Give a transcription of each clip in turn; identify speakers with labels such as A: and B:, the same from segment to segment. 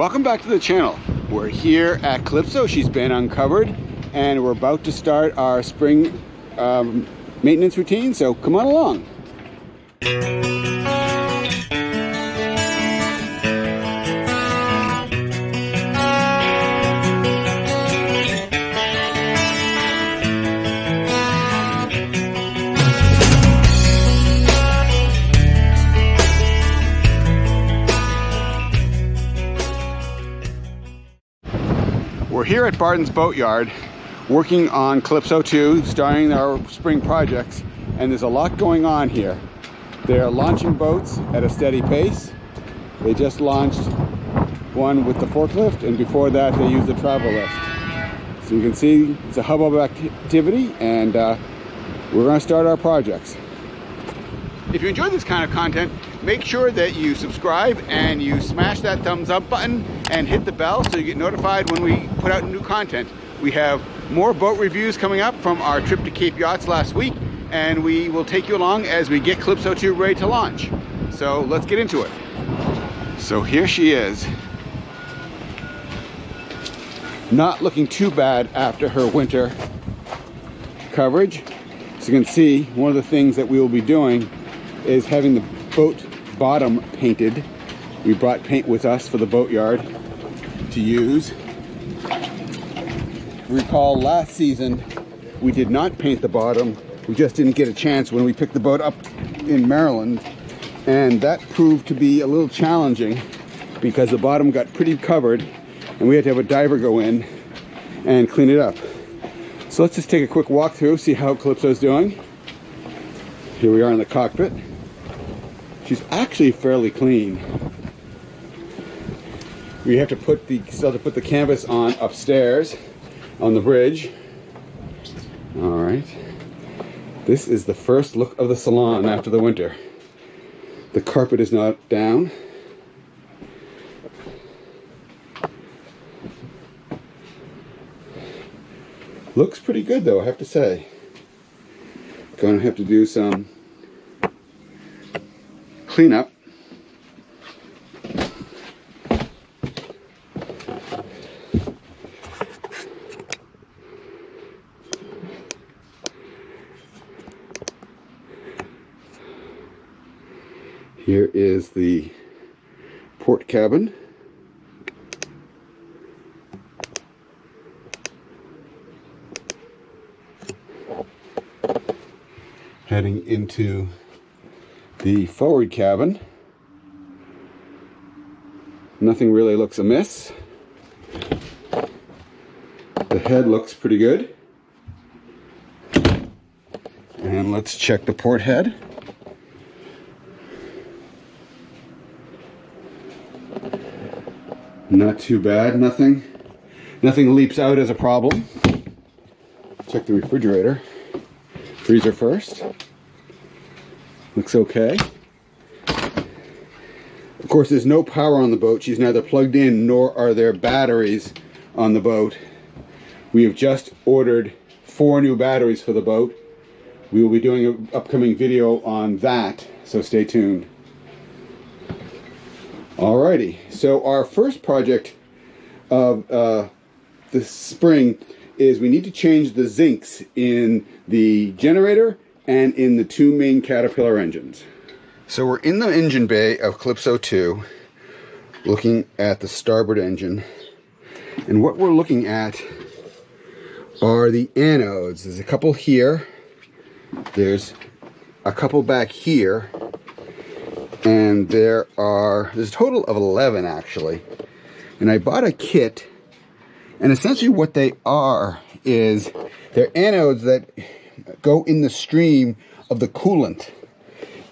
A: Welcome back to the channel. We're here at Calypso. She's been uncovered and we're about to start our spring maintenance routine, so come on along. We're here at Barton's Boatyard working on Calypso II, starting our spring projects, and there's a lot going on here. They're launching boats at a steady pace. They just launched one with the forklift, and before that they used the travel lift. So you can see it's a hubbub activity, and we're going to start our projects. If you enjoy this kind of content, make sure that you subscribe and you smash that thumbs up button and hit the bell so you get notified when we put out new content. We have more boat reviews coming up from our trip to Cape Yachts last week, and we will take you along as we get Calypso II ready to launch. So let's get into it. So here she is. Not looking too bad after her winter coverage. So you can see one of the things that we will be doing is having the boat bottom painted. We brought paint with us for the boatyard to use. Recall last season we did not paint the bottom. We just didn't get a chance when we picked the boat up in Maryland, and that proved to be a little challenging because the bottom got pretty covered and we had to have a diver go in and clean it up. So let's just take a quick walk through, see how Calypso's doing. Here we are in the cockpit. She's actually fairly clean. We have to still put the canvas on upstairs on the bridge. All right. This is the first look of the salon after the winter. The carpet is not down. Looks pretty good though, I have to say. Going to have to do some cleanup. Here is the port cabin. Heading into the forward cabin. Nothing really looks amiss. The head looks pretty good. And let's check the port head. Not too bad, nothing leaps out as a problem. Check the refrigerator. Freezer first. Looks okay. Of course, there's no power on the boat. She's neither plugged in nor are there batteries on the boat. We have just ordered 4 new batteries for the boat. We will be doing an upcoming video on that, so stay tuned. Alrighty, so our first project of this spring is we need to change the zincs in the generator and in the 2 main Caterpillar engines. So we're in the engine bay of Calypso II, looking at the starboard engine, and what we're looking at are the anodes. There's a couple here, there's a couple back here, and there's a total of 11 actually. And I bought a kit, and essentially what they are is they're anodes that go in the stream of the coolant.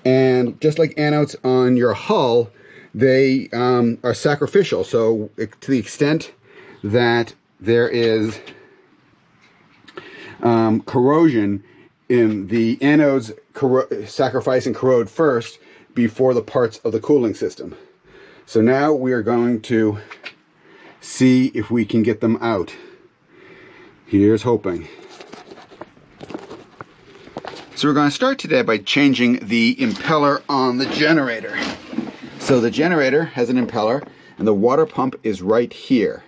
A: And just like anodes on your hull, they are sacrificial. So to the extent that there is corrosion, in the anodes sacrifice and corrode first before the parts of the cooling system. So now we are going to see if we can get them out. Here's hoping. So we're going to start today by changing the impeller on the generator. So the generator has an impeller, and the water pump is right here.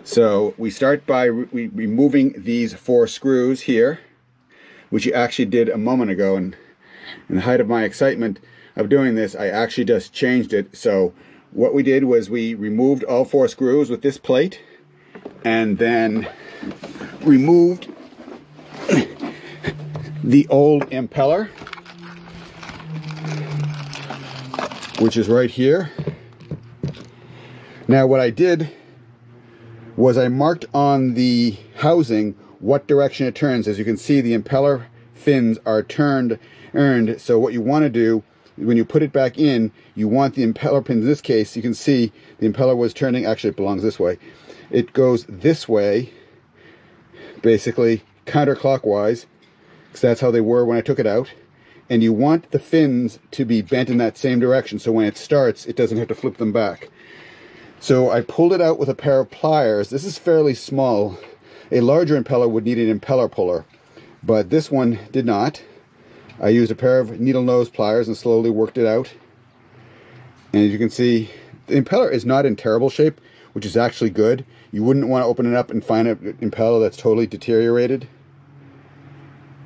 A: So we start by removing these 4 screws here, which you actually did a moment ago, and in the height of my excitement of doing this, I actually just changed it. So what we did was we removed all 4 screws with this plate, and then removed the old impeller, which is right here. Now what I did was I marked on the housing what direction it turns. As you can see, the impeller fins are turned. So what you want to do when you put it back in, you want the impeller pins. In this case, you can see the impeller was turning. Actually, it belongs this way. It goes this way, basically counterclockwise, because that's how they were when I took it out. And you want the fins to be bent in that same direction, so when it starts, it doesn't have to flip them back. So I pulled it out with a pair of pliers. This is fairly small. A larger impeller would need an impeller puller, but this one did not. I used a pair of needle nose pliers and slowly worked it out. And as you can see, the impeller is not in terrible shape, which is actually good. You wouldn't want to open it up and find an impeller that's totally deteriorated.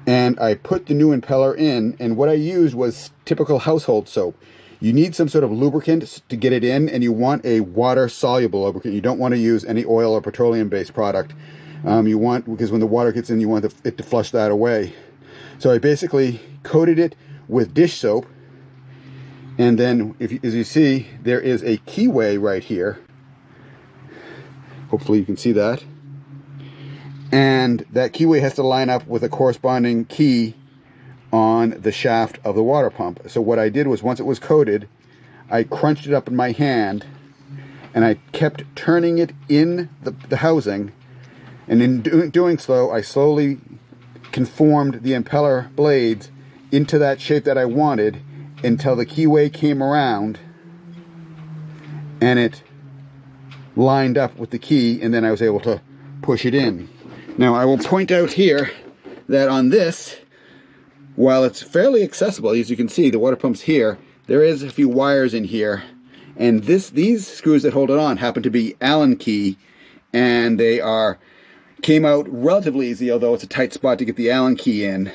A: And I put the new impeller in, and what I used was typical household soap. You need some sort of lubricant to get it in, and you want a water-soluble lubricant. You don't want to use any oil or petroleum-based product. Because when the water gets in, you want it to flush that away. So I basically coated it with dish soap, and then, as you see, there is a keyway right here. Hopefully you can see that. And that keyway has to line up with a corresponding key on the shaft of the water pump. So what I did was, once it was coated, I crunched it up in my hand, and I kept turning it in the housing, and in doing so, I slowly conformed the impeller blades into that shape that I wanted until the keyway came around and it lined up with the key, and then I was able to push it in. Now I will point out here that on this, while it's fairly accessible, as you can see, the water pump's here, there is a few wires in here, and these screws that hold it on happen to be Allen key, and they came out relatively easy, although it's a tight spot to get the Allen key in.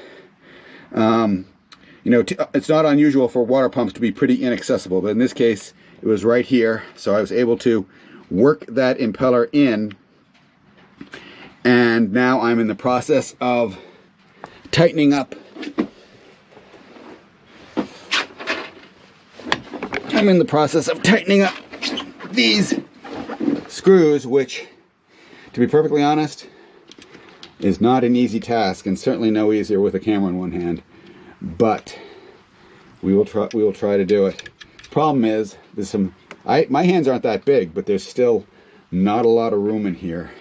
A: It's not unusual for water pumps to be pretty inaccessible, but in this case, it was right here, so I was able to work that impeller in, and now I'm in the process of tightening up. These screws, which, to be perfectly honest, is not an easy task, and certainly no easier with a camera in one hand. But we will try to do it. Problem is, my hands aren't that big, but there's still not a lot of room in here.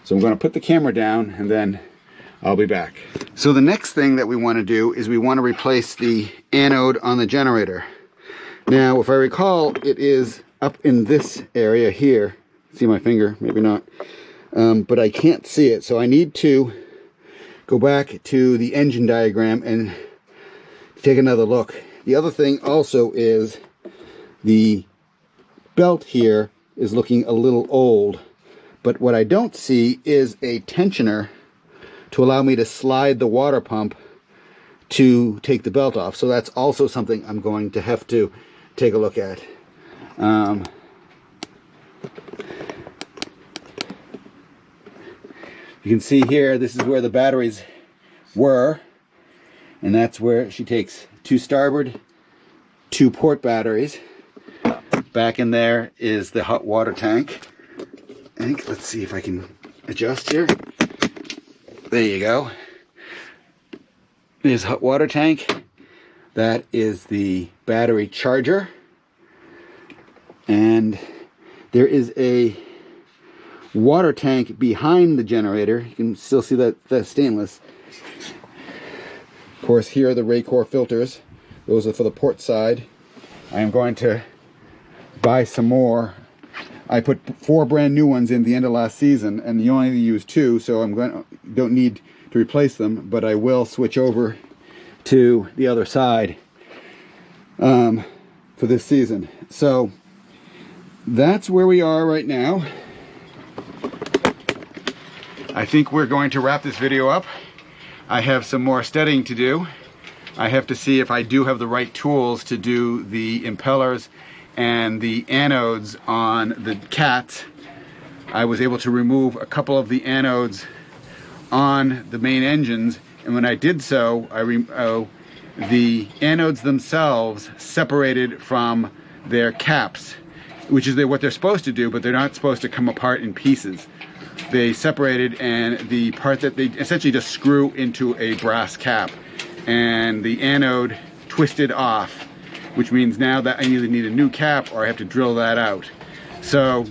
A: So I'm going to put the camera down, and then I'll be back. So the next thing that we want to do is we want to replace the anode on the generator. Now, if I recall, it is up in this area here. See my finger? Maybe not. But I can't see it, so I need to go back to the engine diagram and take another look. The other thing also is the belt here is looking a little old, but what I don't see is a tensioner to allow me to slide the water pump to take the belt off. So that's also something I'm going to have to take a look at. You can see here, this is where the batteries were, and that's where she takes 2 starboard, 2 port batteries. Back in there is the hot water tank. Let's see if I can adjust here. There you go. There's hot water tank. That is the battery charger. And there is a water tank behind the generator. You can still see that's stainless. Of course, here are the Raycor filters. Those are for the port side. I am going to buy some more. I put 4 brand new ones in the end of last season, and you only use 2, so don't need to replace them, but I will switch over to the other side for this season. So that's where we are right now. I think we're going to wrap this video up. I have some more studying to do. I have to see if I do have the right tools to do the impellers and the anodes on the cats. I was able to remove a couple of the anodes on the main engines, and when I did so, the anodes themselves separated from their caps, which is what they're supposed to do, but they're not supposed to come apart in pieces. They separated, and the part that they essentially just screw into a brass cap, and the anode twisted off, which means now that I either need a new cap or I have to drill that out. So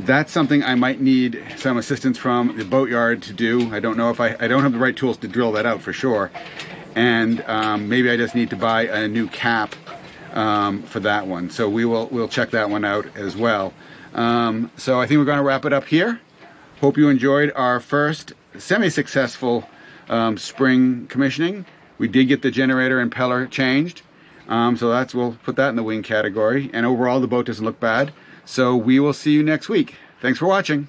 A: that's something I might need some assistance from the boatyard to do. I don't know if I don't have the right tools to drill that out for sure. And maybe I just need to buy a new cap for that one. So we'll check that one out as well. So I think we're going to wrap it up here. Hope you enjoyed our first semi-successful spring commissioning. We did get the generator and impeller changed. So we'll put that in the wing category. And overall, the boat doesn't look bad. So we will see you next week. Thanks for watching.